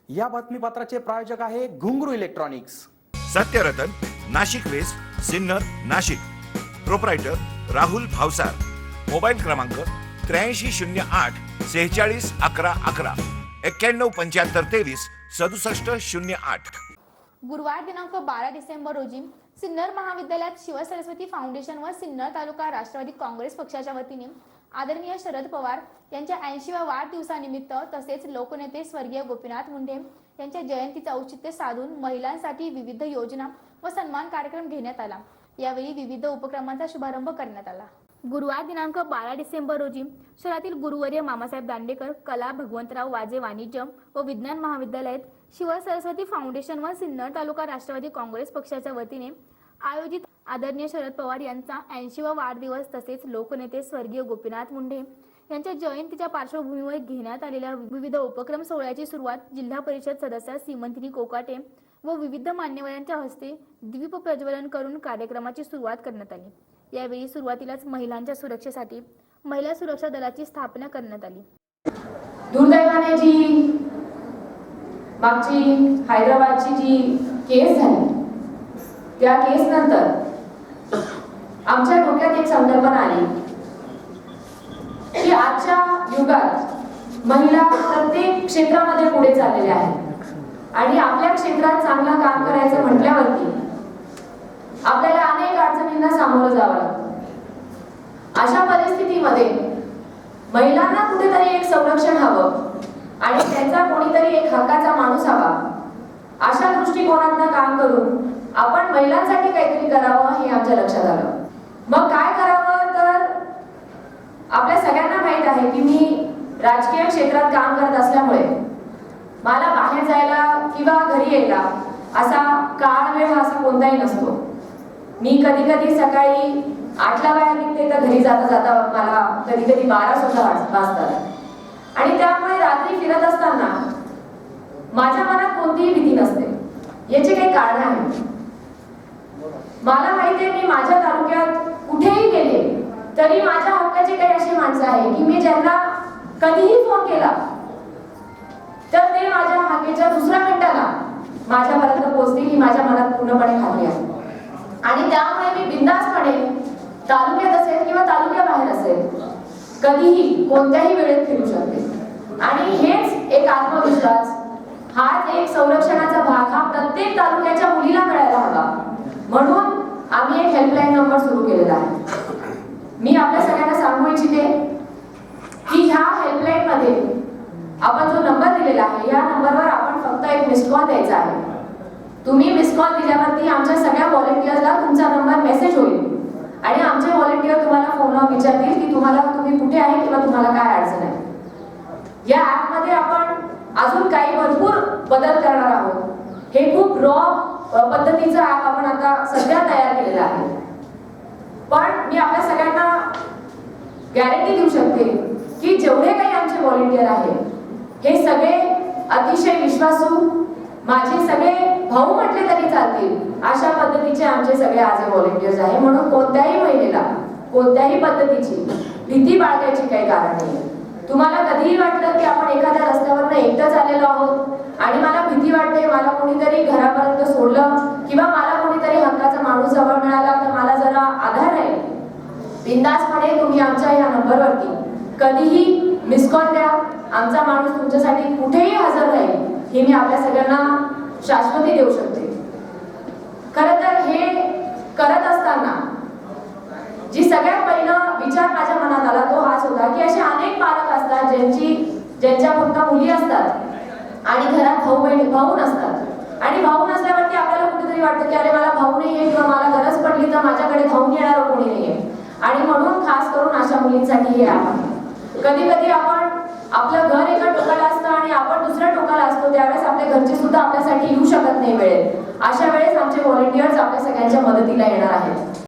या बातमीपत्राचे प्रायोजक आहे Ghungroo electronics. Satyaratan, Nashik west, Sinnar, Nashik. Proprietor Rahul Bhavsar. Mobile क्रमांक 8308 46 11 11 91 75 23 67 08। गुरुवार दिनांक 12 डिसेंबर रोजी सिन्नर महाविद्यालयात शिवसरस्वती फाउंडेशन व सिन्नर तालुका राष्ट्रवादी काँग्रेस पक्षाच्या वतीने आदरणीय शरद पवार यांच्या 80व्या वाढदिवसानिमित्त तसेच लोकनेते स्वर्गीय गोपीनाथ मुंडे यांच्या जयंतीचे औचित्य साधून महिलांसाठी विविध योजना व सन्मान कार्यक्रम घेण्यात आला। यावेळी विविध उपक्रमांचा शुभारंभ करण्यात आला। गुरुवार दिनांक 12 डिसेंबर रोजी शहरातील गुरुवर्य मामासाहेब दांडेकर कला भगवंतराव वाजे वाणिज्य व विज्ञान महाविद्यालयात शिवसरस्वती फाउंडेशन व सिन्नर तालुका राष्ट्रवादी काँग्रेस पक्षाच्या वतीने आयोजित आदरणीय शरद पवार यांचा 80वा वाढदिवस तसेच लोकनेते स्वर्गीय गोपीनाथ मुंडे यांच्या जयंतीच्या पार्श्वभूमीवर घेण्यात आलेल्या विविध उपक्रम सोहळ्याची सुरुवात जिल्हा परिषद सदस्य सीमंतिनी कोकाटे व विविध मान्यवरांच्या हस्ते दीप प्रज्वलन करून कार्यक्रमाची सुरुवात करण्यात आली। यावेळी सुरुवातीलाच महिलांच्या सुरक्षेसाठी महिला सुरक्षा दलाची स्थापना करण्यात आली। दुर्दैवाने जी मागची हैदराबादची जी केस झाली त्या केस नंतर आमच्या डोक्यात एक संकल्पना आली की आजच्या युगात महिला प्रत्येक क्षेत्रामध्ये पुढे चाललेल्या आहेत आणि आपल्या क्षेत्रात चांगलं काम करायचं म्हटल्यावरती आपल्याला अनेक अडचणींना सामोरं जावं लागतं। अशा परिस्थितीमध्ये महिलांना कुठेतरी एक संरक्षण हवं आणि त्यांचा कोणीतरी एक हक्काचा माणूस हवा, अशा दृष्टिकोनातून काम करून आपण महिलांसाठी काहीतरी करावं हे आमच्या लक्षात आलं। मग काय करावं तर आपल्या सगळ्यांना माहित आहे की मी राजकीय क्षेत्रात काम करत असल्यामुळे मला बाहेर जायला किंवा घरी यायला असा काळ वेळ असा कोणताही नसतो। मी कधी कधी सकाळी 8ला बाहेर निघते तर घरी जाता जाता मला कधी कधी 12 सुद्धा वाजतात आणि त्यामुळे रात्री फिरत असताना माझ्या मनात कोणतीही भीती नसते। याचे काही कारण आहे। मला माहिती आहे मी माझ्या तालुक्यात कुठेही गेले तरी माझ्या हक्काचे काही असे माणसं आहे की मी ज्यांना कधीही फोन केला तर ते माझ्या हाकेच्या दुसऱ्या मिनिटाला माझ्यापर्यंत पोहोचतील ही माझ्या मनात पूर्णपणे खात्री आहे आणि त्यामुळे मी बिनधास्तपणे तालुक्यात असेल किंवा तालुक्याबाहेर असेल कधीही कोणत्याही वेळेत फिरू शकते आणि हेच एक आत्मविश्वास हाच एक संरक्षणाचा भाग हा प्रत्येक तालुक्याच्या मुलीला मिळायला हवा म्हणून आम्ही एक हेल्पलाईन नंबर सुरू केलेला आहे। मी आपल्या सगळ्यांना सांगू इच्छिते की ह्या हेल्पलाईन मध्ये आपण जो नंबर दिलेला आहे या नंबरवर आपण फक्त एक मिस कॉल द्यायचा आहे। तुम्ही मिस कॉल दिल्यावरती आमच्या सगळ्या व्हॉलंटियर्सला तुमचा नंबर मेसेज होईल आणि आमचे व्हॉलंटियर तुम्हाला फोनवर विचारतील की तुम्ही कुठे आहे किंवा तुम्हाला काय अडचण आहे। या ऍप मध्ये आपण अजून काही भरपूर बदल करणार आहोत। हे खूप रॉ पद्धतीचं ऍप आपण आता सध्या तयार केलेलं आहे पण मी आपल्या सगळ्यांना गॅरंटी देऊ शकते की जेवढे काही आमचे व्हॉलंटियर आहेत हे सगळे अतिशय विश्वासू माझे सगळे भाऊ म्हटले तरी चालतील अशा पद्धतीचे आमचे सगळे आज व्हॉलंटियर्स आहे। म्हणून कोणत्याही महिलेला कोणत्याही पद्धतीची भीती बाळगायची काही कारण नाही। तुम्हाला कधीही वाटलं की आपण एखाद्या रस्त्यावरनं एकटंच आलेलो आहोत आणि मला भीती वाटते, मला कोणीतरी घरापर्यंत सोडलं किंवा मला कोणीतरी हक्काचा माणूस जवळ मिळाला तर मला जरा आधार राहील, बिनधास्तपणे तुम्ही आमच्या या नंबरवरती कधीही मिस कॉल द्या। आमचा माणूस तुमच्यासाठी कुठेही हजर राहील हे मी आपल्या सगळ्यांना शाश्वती देऊ शकते। खरं तर हे करत असताना जी सगळ्यात पहिला विचार माझ्या मनात आला तो हाच होता की असे अनेक पालक असतात ज्यांच्या फक्त मुली असतात आणि घरात भाऊ नसतात आणि भाऊ नसल्यावरती आपल्याला कुठेतरी वाटतं की अरे मला भाऊ नाहीये किंवा मला गरज पडली तर माझ्याकडे धावून येणारं कोणी नाहीये आणि म्हणून खास करून अशा मुलींसाठी हे ऍप आहे। कधी कधी आपण आपलं घर एका टोकाला असतं आणि आपण दुसऱ्या टोकाला असतो त्यावेळेस आपल्या घरचे सुद्धा आपल्यासाठी येऊ शकत नाही वेळेत। अशा वेळेस आमचे व्हॉलंटियर्स आपल्या सगळ्यांच्या मदतीला येणार आहेत।